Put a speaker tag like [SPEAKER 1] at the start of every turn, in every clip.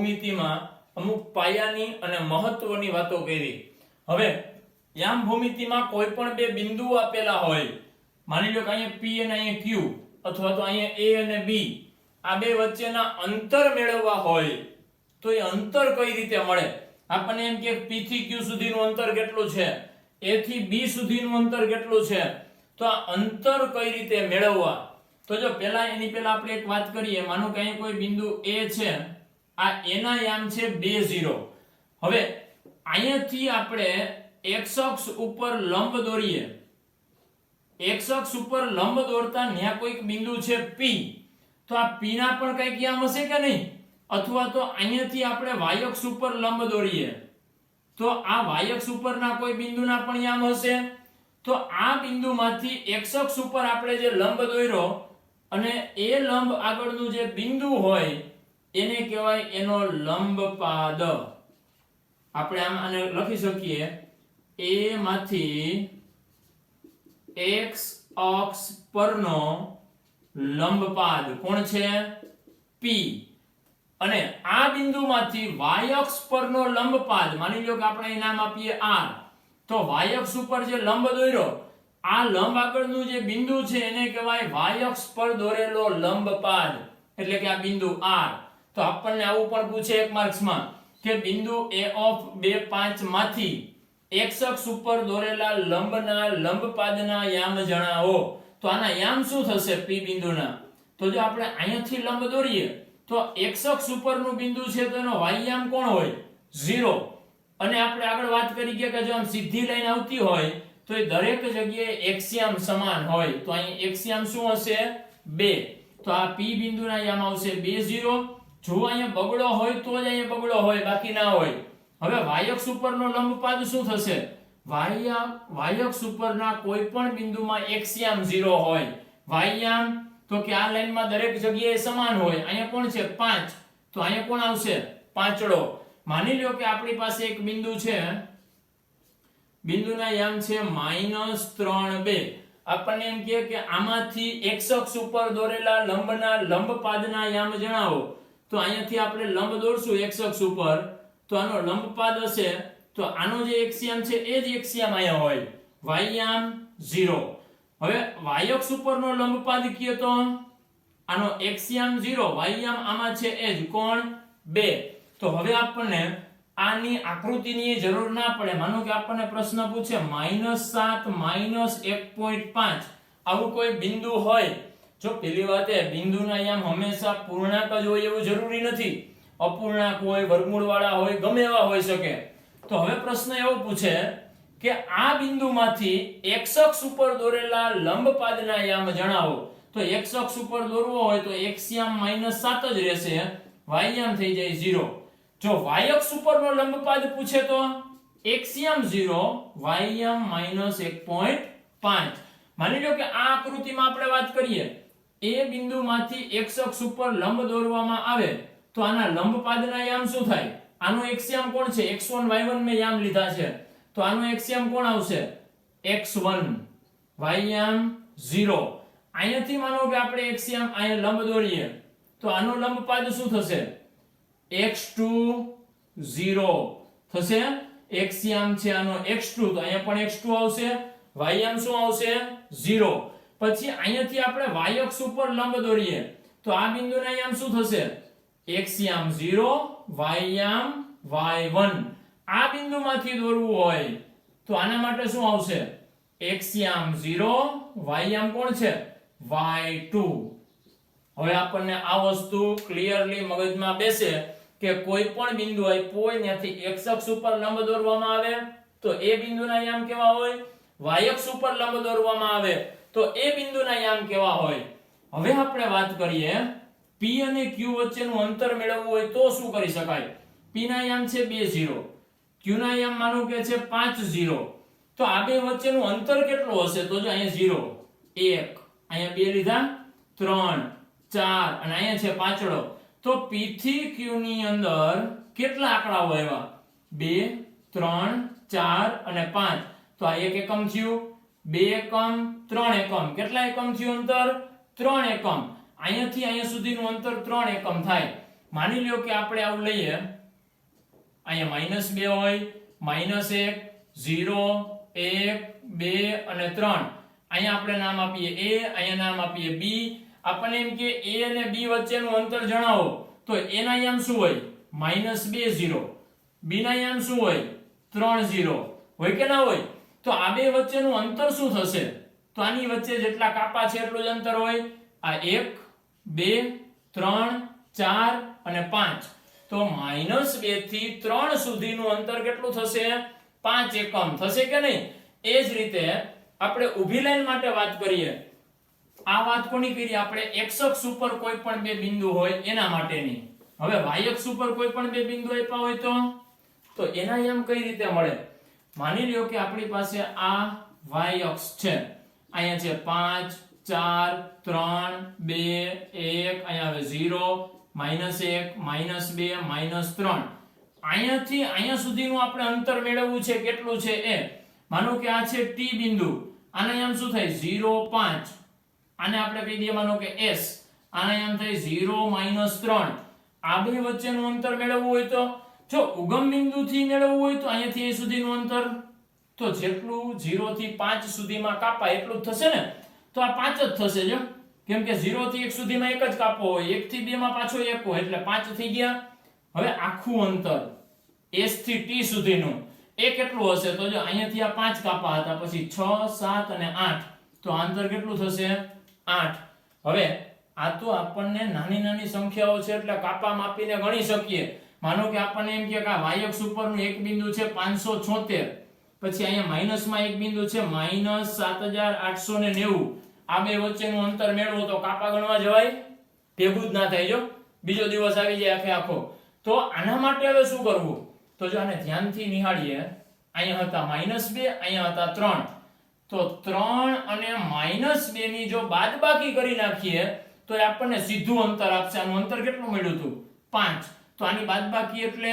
[SPEAKER 1] ભૂમિતિમાં અમુક પાયાની અને મહત્વની વાતો કરી। હવે યામ ભૂમિતિમાં કોઈ પણ બે બિંદુઓ આપેલા હોય, માની લો કે અહીંયા P અને અહીંયા Q, અથવા તો અહીંયા A અને B, આ બે વચ્ચેના અંતર મેળવવા હોય તો એ અંતર કઈ રીતે મળે? આપણને એમ કે P થી Q સુધીનું અંતર કેટલું છે, A થી B સુધીનું અંતર કેટલું છે, તો આ અંતર કઈ રીતે મેળવવા? તો જો એની પહેલા આપણે એક વાત કરીએ। માનો કે અહીંયા કોઈ બિંદુ A છે, આ A ના યામ છે 2 0। હવે અહીંયાથી આપણે x અક્ષ ઉપર લંબ દોરીએ, x અક્ષ ઉપર લંબ દોરતા ન્યા કોઈક બિંદુ છે P, તો આ P ના પણ કઈક યામ હશે કે નહીં? અથવા તો અહીંયાથી આપણે y અક્ષ ઉપર લંબ દોરીએ તો આ y અક્ષ ઉપરના કોઈ બિંદુના પણ યામ હશે। તો આ બિંદુમાંથી x અક્ષ ઉપર આપણે જે લંબ દોર્યો અને એ લંબ આગળનું જે બિંદુ હોય એને કહેવાય એનો લંબપાદ। આપણે આને લખી શકીએ a માંથી x અક્ષ પરનો લંબપાદ કોણ છે? P। અને આ બિંદુમાંથી y અક્ષ પરનો લંબપાદ, માની લો કે આપણે અહીં નામ આપીએ r, તો y અક્ષ ઉપર જે લંબ દોર્યો આ લંબ આગળનું જે બિંદુ છે એને કહેવાય y અક્ષ પર દોરેલો લંબપાદ, એટલે કે આ બિંદુ r। તો આપણને આવું પણ પૂછે એક માર્ક્સમાં કે બિંદુ A of 2 5 માંથી x અક્ષ ઉપર દોરેલા લંબના લંબપાદના યામ જણાવો। તો આના યામ શું થશે P બિંદુના? તો જો આપણે અહીંયાથી લંબ દોરીએ તો x અક્ષ ઉપરનું બિંદુ છે તો એનો y યામ કોણ હોય? 0। અને આપણે આગળ વાત કરી કે જો આમ સીધી લાઈન આવતી હોય તો એ દરેક જગ્યાએ x યામ સમાન હોય, તો અહીં x યામ શું હશે? 2। તો આ P બિંદુના યામ આવશે 2 0। જો અહીંયા બગડો હોય તો જ અહીંયા બગડો હોય, બાકી ના હોય। હવે y અક્ષ ઉપરનો લંબપાદ શું થશે? y અક્ષ ઉપરના કોઈ પણ બિંદુમાં x યામ 0 હોય, y યામ તો કે આ લાઈનમાં દરેક જગ્યાએ સમાન હોય। અહીંયા કોણ છે? 5, તો અહીંયા કોણ આવશે? પાંચડો। માની લો કે આપણી પાસે એક બિંદુ છે, બિંદુના યામ છે -3 2। આપણને એમ કહે કે આમાંથી x અક્ષ ઉપર દોરેલા લંબના લંબપાદના યામ જણાવો। તો અહીંયાથી આપણે લંબ દોરશું x અક્ષ ઉપર, તો આનો લંબપાદ હશે, તો આનો જે x યામ છે એ જ x યામ અહીંયા હોય, y યામ 0। હવે y અક્ષ ઉપરનો લંબપાદ કીએ તો આનો x યામ 0, y યામ આમાં છે એ જ કોણ? 2। તો હવે આપણને આની આકૃતિની જરૂર ના પડે। માનો કે આપણને પ્રશ્ન પૂછે -7 -1.5 આવું કોઈ બિંદુ હોય, જો પેલી વાત એ બિંદુના યામ હંમેશા પૂર્ણાંક જ હોય એવું જરૂરી નથી, અપૂર્ણાંક હોય, વર્ગમૂળ વાળા હોય, ગમે એવા હોઈ શકે। તો હવે પ્રશ્ન એવો પૂછે કે આ બિંદુમાંથી x અક્ષ ઉપર દોરેલા લંબપાદના યામ જણાવો। તો x અક્ષ ઉપર દોરવો હોય તો x યામ -7 જ રહેશે, y યામ થઈ જાય 0। જો y અક્ષ ઉપરનો લંબપાદ પૂછે તો x યામ 0, y યામ -1.5। માની લો કે આ આકૃતિમાં આપણે વાત કરીએ એ બિંદુમાંથી x અક્ષ ઉપર લંબ દોરવામાં આવે તો આના લંબપાદના યામ શું થાય? આનો x યામ કોણ છે? x1 y1 મેં યામ લીધા છે, તો આનો x યામ કોણ આવશે? x1, y યામ 0। અહીંયાથી માનો કે આપણે x યામ અહીંયા લંબ દોરીએ તો આનો લંબપાદ શું થશે? x2 0 થશે। x યામ છે આનો x2, તો અહીંયા પણ x2 આવશે, y યામ શું આવશે? 0। પછી અહીંયાથી આપણે y અક્ષ ઉપર લંબ દોરીએ તો આ બિંદુના યામ શું થશે? x યામ 0, y યામ y1। આ બિંદુમાંથી દોરવું હોય તો આના માટે શું આવશે? x યામ 0, y યામ કોણ છે? y2। હવે આપણને આ વસ્તુ ક્લિયરલી મગજમાં બેસે કે કોઈ પણ બિંદુ આપ્યું હોય ત્યાંથી x અક્ષ ઉપર લંબ દોરવામાં આવે તો એ બિંદુના યામ કેવા હોય? y અક્ષ ઉપર લંબ દોરવામાં આવે તો એ બિંદુના યામ કેવા હોય? હવે આપણે વાત કરીએ P અને Q વચ્ચેનું અંતર મેળવવું હોય તો શું કરી શકાય? P ના યામ છે 2 0, Q ના યામ માનો કે છે 5 0। તો આ બે વચ્ચેનું અંતર કેટલું હશે? તો જો અહીંયા 0 1, અહીંયા 2 લીધા 3 4 અને અહીંયા છે પાંચડો। તો P થી Q ની અંદર કેટલા આંકડાઓ આવ્યા? 2 3 4 અને 5। તો આ એક એકમ થયું, 2 એકમ, 3 એકમ। કેટલા એકમ થયું અંતર? 3 એકમ। અહીંયાથી અહીંયા સુધીનું અંતર 3 એકમ થાય। માની લ્યો કે આપણે આવું લઈએ, અહીંયા -2 હોય, -1, 0, 1, 2 અને 3. અહીંયા આપણે નામ આપીએ a, અહીંયા નામ આપીએ b. આપણને એમ કે a અને b વચ્ચેનું અંતર જણાવો, તો a ના યામ શું હોય? -2 0. b ના યામ શું હોય? 3 0. હોય કે ના હોય? તો આ બે વચ્ચેનું અંતર શું થશે? તો આની વચ્ચે જેટલા કાપા છે એટલું જ અંતર હોય. આ 1, 2, 3, 4 અને 5. તો -2 થી 3 સુધીનું અંતર કેટલું થશે? 5 એકમ થશે કે નહીં? એ જ રીતે આપણે ઊભી લાઈન માટે વાત કરીએ. આ વાત કોની કરી? આપણે x અક્ષ ઉપર કોઈ પણ બે બિંદુ હોય એના માટેની. હવે y અક્ષ ઉપર કોઈ પણ બે બિંદુ આપ્યા હોય તો એના યામ કઈ રીતે મળે? માની લ્યો કે આપણી પાસે આ y અક્ષ છે, અહીંયા છે 5, 4, 3, 2, 1, અહીંયા હવે 0, -1, -2, -3. અહીંયાથી અહીંયા સુધીનું આપણે અંતર મેળવવું છે. કેટલું છે એ? માનો કે આ છે t બિંદુ, આના યામ શું થાય? 0, 5. આને આપણે કહી દઈએ માનો કે s, આના યામ થાય 0, -3. આ બે વચ્ચેનું અંતર મેળવવું હોય તો જો ઉગમ બિંદુથી મેળવવું હોય તો અહીંયાથી અહીં સુધીનું અંતર તો જેટલું 0 થી 5 સુધીમાં કાપા એટલું જ થશે ને. તો આ 5 જ થશે જો, કેમ કે 0 થી 1 સુધીમાં એક જ કાપો હોય, 1 થી 2 માં પાછો એક હોય, એટલે 5 થઈ ગયા. હવે આખું અંતર s થી t સુધીનું એ કેટલું હશે? તો જો અહીંયાથી આ 5 કાપા હતા, પછી 6, 7 અને 8. તો આ અંતર કેટલું થશે? 8. હવે આ તો આપણને નાની નાની સંખ્યાઓ છે એટલે કાપા માપીને ગણી શકીએ. માનો કે આપણને એમ કે આ y અક્ષ ઉપરનું એક બિંદુ છે 576, પછી અહીંયા માઈનસમાં એક બિંદુ છે -7890. આ બે વચ્ચેનું અંતર મેળવો તો કાપા ગણવા જવાય? ભેગું જ ના થાય. જો બીજો દિવસ આવી જાય આખે આખો. તો આના માટે હવે શું કરવું? તો જો આને ધ્યાનથી નિહાળીએ, અહીંયા હતા -2, અહીંયા હતા 3. તો 3 અને -2 ની જો બાદબાકી કરી નાખીએ તો એ આપણને સીધું અંતર આપશે. આનું અંતર કેટલું મળ્યું હતું? 5. તો આની બાદબાકી એટલે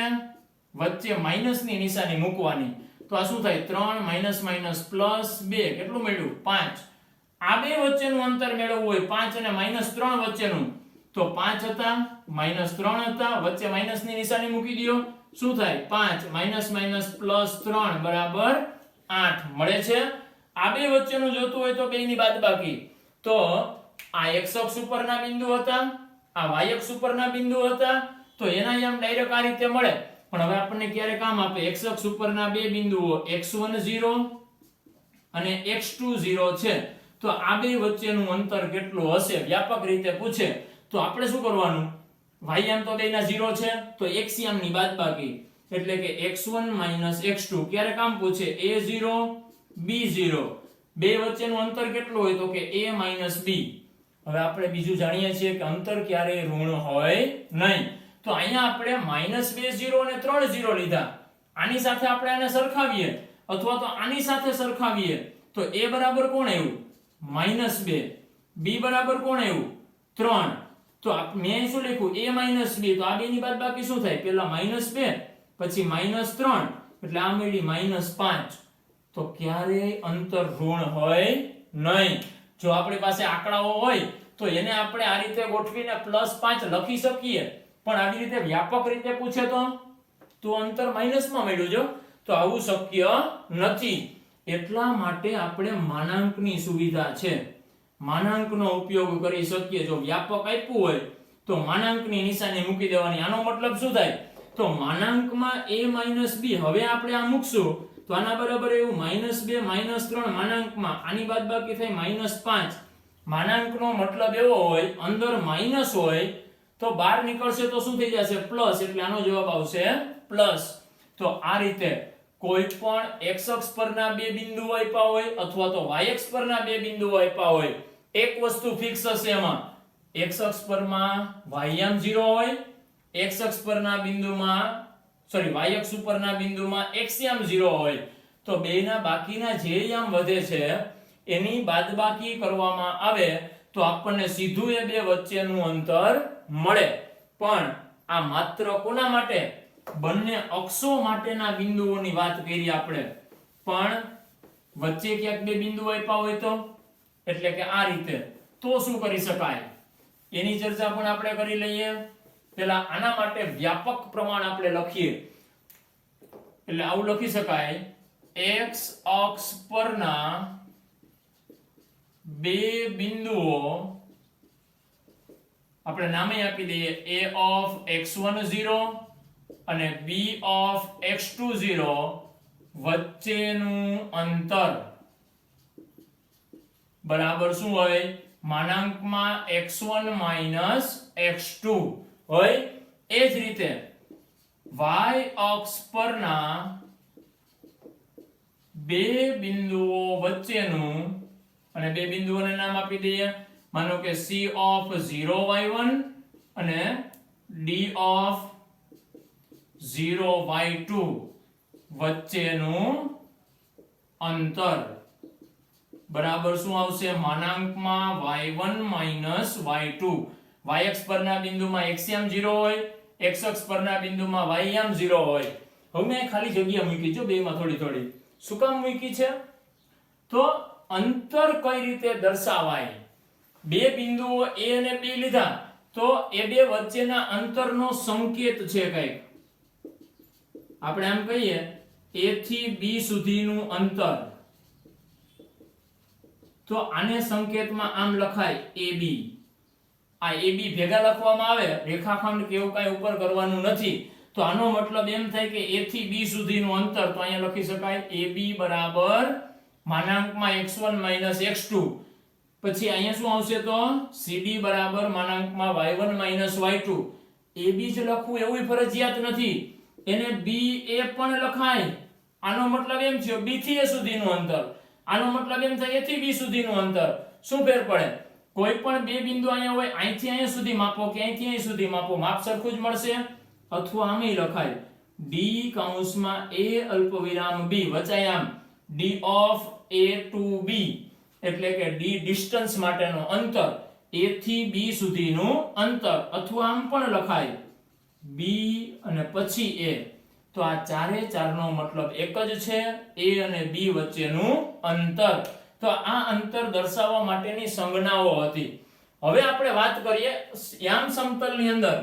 [SPEAKER 1] વચ્ચે માઈનસની નિશાની મૂકવાની. તો આ શું થાય? 3 +2 કેટલું મળ્યું? 5. આ બે વચ્ચેનું અંતર મેળવવું હોય, 5 અને -3 વચ્ચેનું, તો 5 હતા, -3 હતા, વચ્ચે માઈનસની નિશાની મૂકી દો. શું થાય? 5 +3 બરાબર 8 મળે છે. આ બે વચ્ચેનું જોતું હોય તો બેની બાદબાકી. તો આ x અક્ષ ઉપરના બિંદુ હતા, આ y અક્ષ ઉપરના બિંદુ હતા, તો એના યામ ડાયરેક્ટ આ રીતે મળે. પણ હવે આપણને ક્યારે કામ આપે? x અક્ષ ઉપરના બે બિંદુઓ x1 0 અને x2 0 છે. તો આ બે વચ્ચેનું અંતર કેટલું હશે વ્યાપક રીતે પૂછે તો આપણે શું કરવાનું? y યામ તો બેના 0 છે, તો x યામની બાદબાકી, એટલે કે x1 - x2. ક્યારે કામ પૂછે? a0 b0. બે વચ્ચેનું અંતર કેટલું હોય? તો કે a - b. હવે આપણે બીજું જાણીએ છીએ કે અંતર ક્યારેય ઋણ હોય નહીં. તો અહીંયા આપણે -2 0 અને 3 0 લીધા. આની સાથે આપણે આને સરખાવીએ અથવા તો આની સાથે સરખાવીએ તો a બરાબર કોણ આવ્યું? -2. b બરાબર કોણ આવ્યું? 3. તો મેં શું લખ્યું? a - b. તો આ બેની બાદબાકી શું થાય? પહેલા -2 પછી -3 એટલે આ મળી -5. તો ક્યારેય અંતર ઋણ હોય નહીં. જો આપણી પાસે આંકડાઓ હોય તો એને આપણે આ રીતે ગોઠવીને +5 લખી શકીએ, પણ આવી રીતે વ્યાપક રીતે પૂછે તો અંતર માઈનસમાં મળ્યું. જો તો આવું શક્ય નથી. એટલા માટે આપણે માનાંકની સુવિધા છે, માનાંકનો ઉપયોગ કરી શકીએ. જો વ્યાપક આપ્યું હોય તો માનાંકની નિશાની મૂકી દેવાની. આનો મતલબ શું થાય? તો માનાંકમાં a - b. હવે આપણે આ મૂકશું તો આના બરાબર એવું -2 -3 માનાંકમાં, આની બાદબાકી થાય -5. માનાંકનો મતલબ એવો હોય અંદર માઈનસ હોય તો બહાર નીકળશે તો શું થઈ જશે? પ્લસ. એટલે આનો જવાબ આવશે પ્લસ. તો આ રીતે કોઈ પણ x અક્ષ પરના બે બિંદુઓ આપ્યા હોય અથવા તો y અક્ષ પરના બે બિંદુઓ આપ્યા હોય, એક વસ્તુ ફિક્સ હશે એમાં, x અક્ષ પરમાં y યામ 0 હોય, x અક્ષ પરના બિંદુમાં y અક્ષ ઉપરના બિંદુમાં x યામ 0 હોય. તો બેના બાકીના જે યામ વધે છે એની બાદબાકી કરવામાં આવે તો આપણને સીધું એ બે વચ્ચેનું અંતર મળે. પણ આ માત્ર કોના માટે? બંને અક્ષો માટેના બિંદુઓની વાત કરી આપણે. પણ વચ્ચે ક્યાંક બે બિંદુ આપ્યા હોય તો, એટલે કે આ રીતે, તો શું કરી શકાય એની ચર્ચા પણ આપણે કરી લઈએ. પેલા આના માટે વ્યાપક પ્રમાણ આપણે લખીએ એટલે આવું લખી શકાય x અક્ષ પરના બે બિંદુઓ આપણે નામે આપી દઈએ a of x10 અને b of x20 વચ્ચેનું અંતર બરાબર શું હોય માનાંકમાં x1 x2 હોય એ જ રીતે y અક્ષ પરના બે બિંદુઓ વચ્ચેનું અને બે બિંદુઓને નામ આપી દઈએ માનો કે c of 0y1 અને d of 0y2 વચ્ચેનું અંતર બરાબર શું આવશે માનાંકમાં y1 y2 y અક્ષ પરના બિંદુમાં x યામ 0 હોય x અક્ષ પરના બિંદુમાં y યામ 0 હોય હવે મેં ખાલી જગ્યા મૂકી જો બેમાં થોડી થોડી શું કામ મૂકી છે તો અંતર કઈ રીતે દર્શાવાય બે બિંદુઓ a અને b લીધા તો એ બે વચ્ચેના અંતરનો સંકેત છે કઈક આપણે આમ કહીએ a થી b સુધીનું અંતર તો આને સંકેતમાં આમ લખાય ab આ ab ભેગા લખવામાં આવે રેખાખંડ કે એવું કાંઈ ઉપર કરવાનું નથી તો આનો મતલબ એમ થાય કે a થી b સુધીનું અંતર તો અહીંયા લખી શકાય ab બરાબર માનાંકમાં x1 x2 પછી અહીંયા શું આવશે તો cd બરાબર માનાંકમાં y1 y2 ab જ લખવું એવું ફરજિયાત નથી એને ba પણ લખાય આનો મતલબ એમ છે b થી a સુધીનું અંતર આનો મતલબ એમ થાય a થી b સુધીનું અંતર શું ફેર પડે કોઈ પણ બે બિંદુ અહીંયા હોય અહીંથી અહીંયા સુધી માપો કે અહીંથી અહીં સુધી માપો માપ સરખું જ મળશે અથવા આમેય લખાય d કૌંસમાં a અલ્પવિરામ b વચાયામ d of a to b એટલે કે d ડિસ્ટન્સ માટેનો અંતર a થી b સુધીનું અંતર અથવા આમ પણ લખાય b અને પછી a તો આ ચારે ચારનો મતલબ એક જ છે a અને b વચ્ચેનું અંતર તો આ અંતર દર્શાવવા માટેની સંજ્ઞાઓ હતી હવે આપણે વાત કરીએ યામ સમતલની અંદર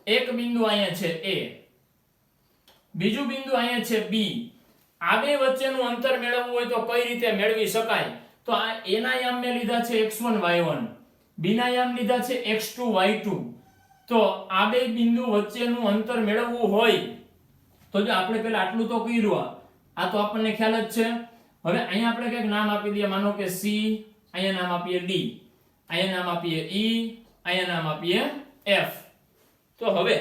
[SPEAKER 1] એક બિંદુ અહીંયા છે a બીજું બિંદુ અહીંયા છે b આ બે વચ્ચેનું અંતર મેળવવું હોય તો કઈ રીતે મેળવી શકાય તો આ a ના યામ મે લીધા છે x1 y1 b ના યામ લીધા છે x2 y2 તો આ બે બિંદુ વચ્ચેનું અંતર મેળવવું હોય તો જો આપણે પહેલા આટલું તો કર્યું આ તો આપણને ખ્યાલ જ છે હવે અહીંયા આપણે કંઈક નામ આપી દઈએ માનો કે c અહીંયા નામ આપીએ d અહીંયા નામ આપીએ e અહીંયા નામ આપીએ f તો હવે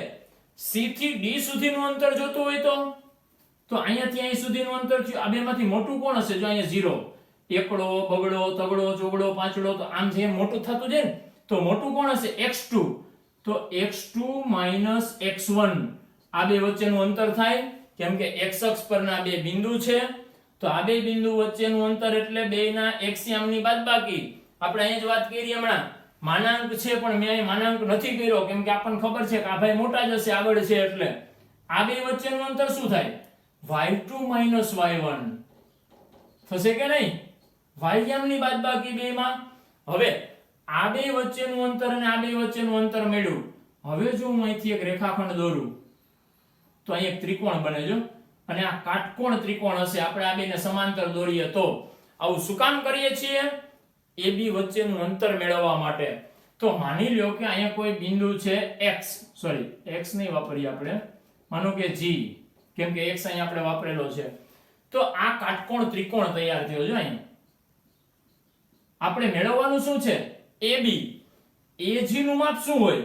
[SPEAKER 1] c થી d સુધીનું અંતર જોતું હોય તો અહીંયાથી અહીં સુધીનું અંતર છે આ બેમાંથી મોટું કોણ હશે જો અહીંયા 0 એકડો બગડો તગડો ચોગડો પાંચડો તો આમ જેમ મોટું થતું જાય ને તો મોટું કોણ હશે x2 તો x2 x1 આ બે વચ્ચેનું અંતર થાય કેમ કે x અક્ષ પરના બે બિંદુ છે તો આ બે બિંદુ વચ્ચેનું અંતર એટલે બેના x યામની બાદબાકી આપણે અહીં જ વાત કરી હમણાં માનાંક છે પણ મેં અહીં માનાંક નથી કર્યો કેમ કે આપણને ખબર છે કે આ ભાઈ મોટા જ હશે આગળ છે એટલે આ બે વચ્ચેનું અંતર શું થાય y2 y1 થશે કે નહીં y યામની બાદબાકી બેમાં હવે આ બે વચ્ચેનું અંતર અને આ બે વચ્ચેનું અંતર મળ્યું હવે જો હું અહીંથી એક રેખાખંડ દોરું તો અહીં એક ત્રિકોણ બને જો અને આ કાટકોણ ત્રિકોણ હશે આપણે આ બેને સમાંતર દોરીએ તો આવું શું કામ કરીએ છીએ AB વચ્ચેનું અંતર મેળવવા માટે તો માની લ્યો કે અહીંયા કોઈ બિંદુ છે x નહીં વાપરીએ આપણે માનો કે G કેમ કે x અહીં આપણે વાપરેલો છે તો આ કાટકોણ ત્રિકોણ તૈયાર થયો છે અહીં આપણે મેળવવાનું શું છે AB AG નું માપ શું હોય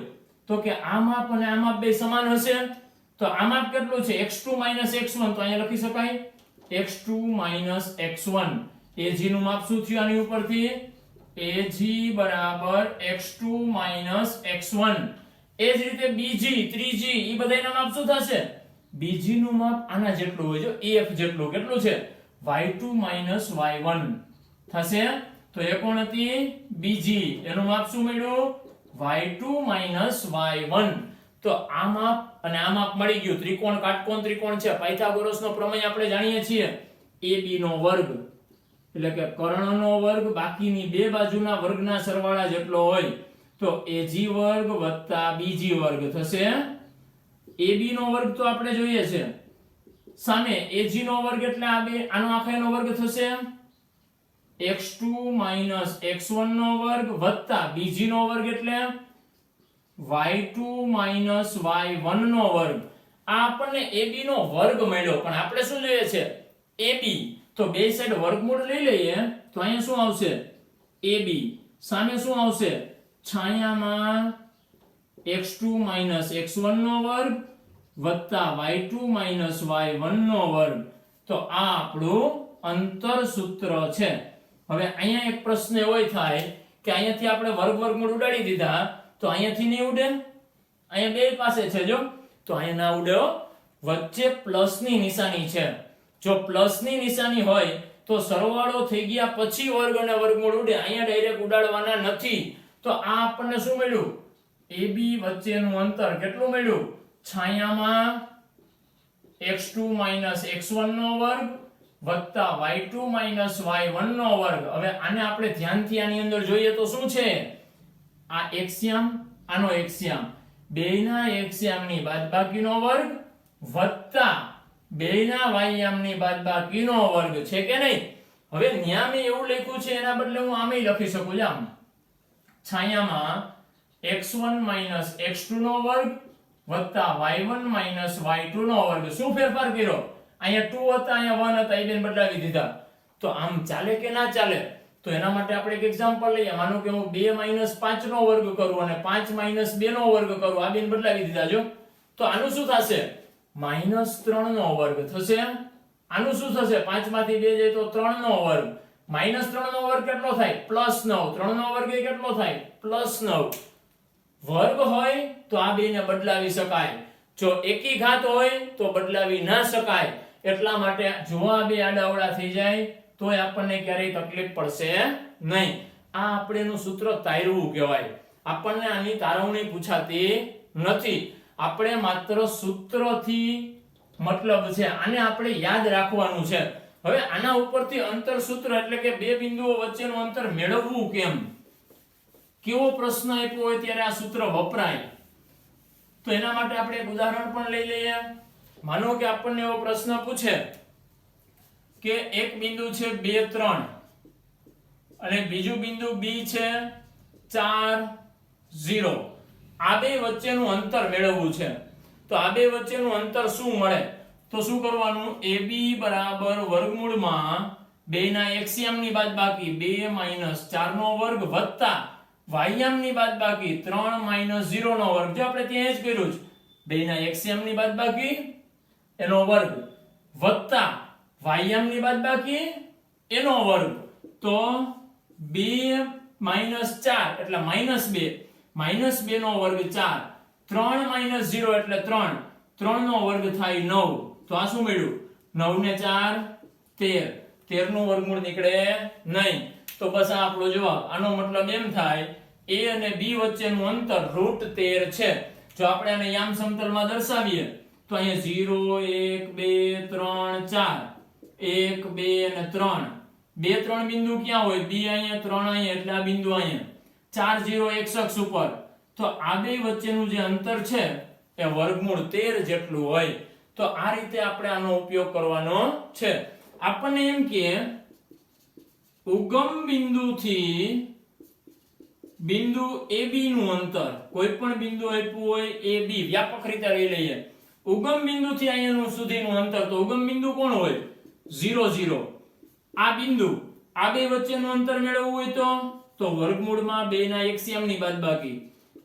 [SPEAKER 1] તો કે આ માપ અને આ માપ બે સમાન હશે તો આ માપ કેટલું છે x2 x1 તો અહીંયા લખી શકાય x2 x1 AG નું માપ શું થયું આની ઉપરથી AG બરાબર x2 x1 એ જ રીતે BG 3G ઈ બધાયના માપ શું થશે BG નું માપ આના જેટલું હોય જો AF જેટલું કેટલું છે y2 y1 થશે તો એ કોણ હતી BG એનું માપ શું મળ્યું y2 y1 તો આ માપ અને આ માપ મળી ગયું ત્રિકોણ કાટકોણ ત્રિકોણ છે પાયથાગોરસનો પ્રમેય આપણે જાણીએ છીએ AB નો વર્ગ એટલે કે કર્ણનો વર્ગ બાકીની બે બાજુના વર્ગના સરવાળા જેટલો હોય તો તો AG વર્ગ વત્તા BG વર્ગ થશે. AB નો વર્ગ તો આપણે જોઈએ છે, સામે AG નો વર્ગ એટલે આ બે આનો આખાનો વર્ગ થશે x2 x1 નો વર્ગ વત્તા BG નો વર્ગ એટલે y2 y1 નો વર્ગ. આ આપણને AB નો વર્ગ મળ્યો, પણ આપણે શું જોઈએ છે AB. તો બે સાઈડ વર્ગમૂળ લઈ લઈએ તો અહીંયા શું આવશે AB, સામે શું આવશે છાયામાં x2 x1 નો વર્ગ વત્તા y2 y1 નો વર્ગ. તો આ આપણું અંતર સૂત્ર છે. હવે અહીંયા એક પ્રશ્ન એવો થાય કે અહીંયાથી આપણે વર્ગમૂળ ઉડાડી દીધા તો અહીંયાથી નહીં ઉડે, અહીંયા બે પાસે છે જો, તો અહીંયા ના ઉડે, વચ્ચે પ્લસ ની નિશાની છે. જો પ્લસ ની નિશાની હોય તો સરવાળો થઈ ગયા પછી વર્ગ અને વર્ગમૂળ ઉડે, અહીંયા ડાયરેક્ટ ઉડાડવાના નથી. તો આ આપણને શું મળ્યું AB વચ્ચેનું અંતર કેટલું મળ્યું છાયામાં x2 x1 નો વર્ગ વત્તા y2 y1 નો વર્ગ. હવે આને આપણે ધ્યાનથી આની અંદર જોઈએ તો શું છે આ એક્સિયમ આનો એક્સિયમ, બેયના એક્સિયમની બાદબાકીનો વર્ગ વત્તા બેયના વાયયામની બાદબાકીનો વર્ગ છે કે નહીં. હવે ન્યા મેં એવું લખ્યું છે એના બદલે હું આમે લખી શકું છું, આમ છાયામાં x1 x2 નો વર્ગ વત્તા y1 y2 નો વર્ગ. શું ફેરફાર કર્યો, અહીંયા 2 હતા અહીંયા 1 હતા, એ બેન બદલાવી દીધા. તો આમ ચાલે કે ના ચાલે? તો એના માટે આપણે એક એક્ઝામ્પલ લઈએ. માનો કે હું 2 5 નો વર્ગ કરું અને 5 2 નો વર્ગ કરું, આ બેન બદલાવી દીધા જો. તો આનું શું થશે -3 નો વર્ગ થશે. આનું શું થશે 5 માંથી 2 જાય તો 3 નો વર્ગ. -3 નો વર્ગ કેટલો થાય +9. 3 નો વર્ગ એ કેટલો થાય +9. વર્ગ હોય તો આ બેને બદલાવી શકાય, જો એકી ઘાત હોય તો બદલાવી ના શકાય. એટલા માટે જો આ બે આડાઅવળા થઈ જાય તોય આપણને ક્યારેય તકલીફ પડશે નહીં. આ આપણેનું સૂત્ર તારવું કહેવાય. આપણને આની તારવણી પૂછાતી નથી, આપણે માત્ર સૂત્રથી મતલબ છે, આને આપણે યાદ રાખવાનું છે. હવે આના ઉપરથી અંતર સૂત્ર એટલે કે બે બિંદુઓ વચ્ચેનું અંતર મેળવવું કેમ, કેવો પ્રશ્ન આપ્યો હોય ત્યારે આ સૂત્ર વપરાય. તો એના માટે આપણે એક ઉદાહરણ પણ લઈ લઈએ. માનો કે આપણને એવો પ્રશ્ન પૂછે કે એક બિંદુ છે 2 3 અને બીજું બિંદુ B છે 4 0. આ બે વચ્ચેનું અંતર મેળવવું છે. તો આ બે વચ્ચેનું અંતર શું મળે, તો શું કરવાનું AB બરાબર વર્ગમૂળમાં બેના એક્સિયમની બાદબાકી 2 4 નો વર્ગ વત્તા વાયયામની બાદબાકી 3 0 નો વર્ગ. જો આપણે ત્યાં જ કર્યું છે, બેના એક્સિયમની બાદબાકી એનો વર્ગ વત્તા વાયયામની બાદબાકી એનો વર્ગ. તો 2 4 એટલે -2, -2 નો વર્ગ 4, 3 0 એટલે 3, 3 નો વર્ગ થાય 9. તો આ શું મળ્યું 9 ને 4 13, 13 નું વર્ગમૂળ નીકળે નહીં. તો બસ આ આપણો જવાબ. આનો મતલબ એમ થાય A અને B વચ્ચેનું અંતર √13 છે. જો આપણે આને યામ સમતલમાં દર્શાવીએ તો અહીંયા 0 1 2 3 4, 1 2 અને 3, 2 3 બિંદુ ક્યાં હોય, B અહીંયા 3 અહીંયા, એટલે આ બિંદુ અહીંયા 4 0 x અક્ષ ઉપર. તો આ બે વચ્ચેનું જે અંતર છે એ √13 જેટલું હોય. તો આ રીતે આપણે આનો ઉપયોગ કરવાનો છે. આપણને એમ કે ઉગમ બિંદુથી બિંદુ AB નું અંતર, કોઈ પણ બિંદુ આપ્યું હોય AB, વ્યાપક રીતે લઈ લઈએ. ઉગમ બિંદુથી અહીંયાનું સુધીનું અંતર, તો ઉગમ બિંદુ કોણ હોય 0 0. આ બિંદુ આ બે વચ્ચેનું અંતર મેળવવું હોય તો વર્ગમૂળમાં બેના એક્સિયમની બાદબાકી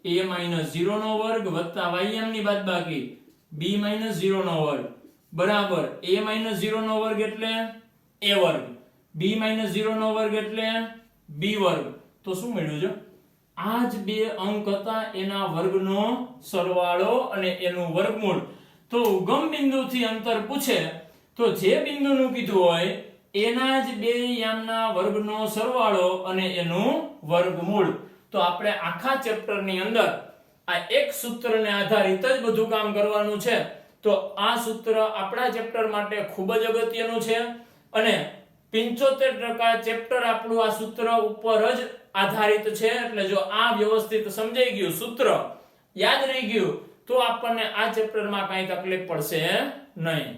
[SPEAKER 1] A - 0 નો વર્ગ વત્તા વાયયામની બાદબાકી B - 0 નો વર્ગ બરાબર A - 0 નો વર્ગ એટલે A વર્ગ, B - 0 નો વર્ગ એટલે B વર્ગ. તો શું મળ્યું છે આ જ બે અંક હતા એના વર્ગનો સરવાળો અને એનું વર્ગમૂળ. તો ઉગમ બિંદુથી અંતર પૂછે તો જે બિંદુનું કીધું હોય એના જ બે યામના વર્ગનો સરવાળો અને એનું વર્ગમૂળ. તો આપણે આખા ચેપ્ટરની અંદર આ એક સૂત્રને આધારિત જ બધું કામ કરવાનું છે. તો આ સૂત્ર આપણા ચેપ્ટર માટે ખૂબ જ અગત્યનું છે અને 75% ચેપ્ટર આપણું આ સૂત્ર ઉપર જ આધારિત છે એટલે જો આ વ્યવસ્થિત સમજાઈ ગયું સૂત્ર યાદ રહી ગયું તો આપણને આ ચેપ્ટરમાં કઈ તકલીફ પડશે નહીં।